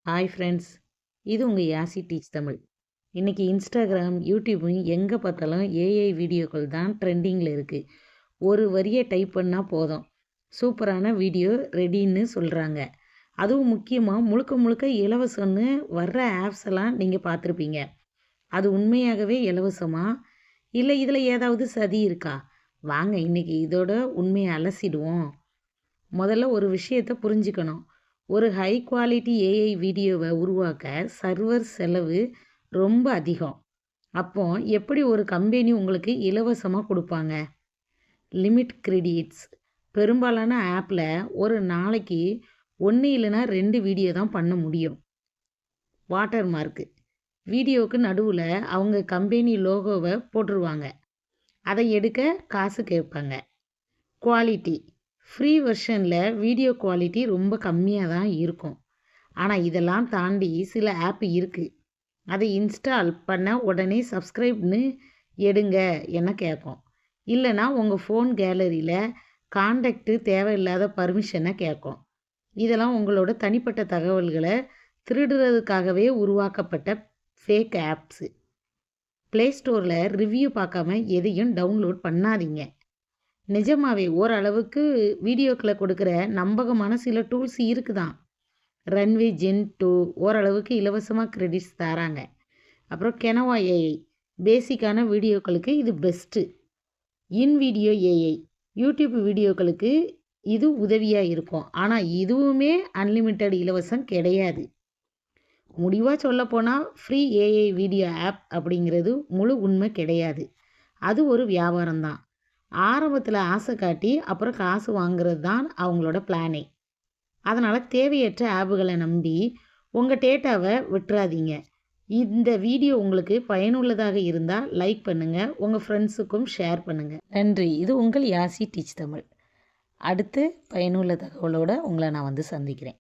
Hi friends, இது உங்கள் யாசி teach Tamil. இன்றைக்கி இன்ஸ்டாகிராம், யூடியூப்பும் எங்கே பார்த்தாலும் ஏஐ வீடியோக்கள் தான் ட்ரெண்டிங்கில் இருக்குது. ஒரு வரியை டைப் பண்ணால் போதும், சூப்பரான வீடியோ ரெடின்னு சொல்கிறாங்க. அதுவும் முக்கியமாக முழுக்க முழுக்க இலவசம்னு வர்ற ஆப்ஸ் எல்லாம் நீங்கள் பார்த்துருப்பீங்க. அது உண்மையாகவே இலவசமா, இல்லை இதில் ஏதாவது சதி இருக்கா? வாங்க இன்றைக்கி இதோட உண்மையை அலசிடுவோம். முதல்ல ஒரு விஷயத்தை புரிஞ்சுக்கணும். ஒரு ஹை குவாலிட்டி ஏஐ வீடியோவை உருவாக்க சர்வர் செலவு ரொம்ப அதிகம். அப்போ எப்படி ஒரு கம்பெனி உங்களுக்கு இலவசமாக கொடுப்பாங்க? Limit credits. பெரும்பாலான ஆப்பில் ஒரு நாளைக்கு 1 இல்லைன்னா 2 வீடியோ தான் பண்ண முடியும். Water mark. வீடியோவுக்கு நடுவில் அவங்க கம்பெனி லோகோவை போட்டுருவாங்க. அதை எடுக்க காசு கேட்பாங்க. குவாலிட்டி. ஃப்ரீ வெர்ஷனில் வீடியோ குவாலிட்டி ரொம்ப கம்மியாக தான் இருக்கும். ஆனால் இதெல்லாம் தாண்டி சில ஆப் இருக்குது. அதை இன்ஸ்டால் பண்ண உடனே சப்ஸ்கிரைப்னு எடுங்க என்ன கேட்கும். இல்லைனா உங்கள் ஃபோன் கேலரியில் கான்டாக்டு தேவையில்லாத பர்மிஷனை கேட்கும். இதெல்லாம் உங்களோட தனிப்பட்ட தகவல்களை திருடுறதுக்காகவே உருவாக்கப்பட்ட ஃபேக் ஆப்ஸு. ப்ளே ஸ்டோரில் ரிவ்யூ பார்க்காம எதையும் டவுன்லோட் பண்ணாதீங்க. நிஜமாவே ஓரளவுக்கு வீடியோக்களை கொடுக்குற நம்பகமான சில டூல்ஸ் இருக்குதான். ரன்வே ஜென் 2 ஓரளவுக்கு இலவசமாக கிரெடிட்ஸ் தராங்க. அப்புறம் கெனவா ஏஐ பேசிக்கான வீடியோக்களுக்கு இது பெஸ்ட்டு. வீடியோ ஏஐ யூடியூப் வீடியோக்களுக்கு இது உதவியாக இருக்கும். ஆனால் இதுவுமே அன்லிமிட்டெட் இலவசம் கிடையாது. முடிவாக சொல்லப்போனால் ஃப்ரீ ஏஐ வீடியோ ஆப் அப்படிங்கிறது முழு உண்மை கிடையாது. அது ஒரு வியாபாரம் தான். ஆரம்பத்தில் ஆசை காட்டி அப்புறம் காசு வாங்குறது தான் அவங்களோட பிளானே. அதனால் தேவையற்ற ஆப்புகளை நம்பி உங்கள் டேட்டாவை விட்டுறாதீங்க. இந்த வீடியோ உங்களுக்கு பயனுள்ளதாக இருந்தால் லைக் பண்ணுங்கள், உங்கள் ஃப்ரெண்ட்ஸுக்கும் ஷேர் பண்ணுங்கள். நன்றி. இது உங்கள் யாசி டீச் தமிழ். அடுத்து பயனுள்ள தகவலோடு உங்களை நான் சந்திக்கிறேன்.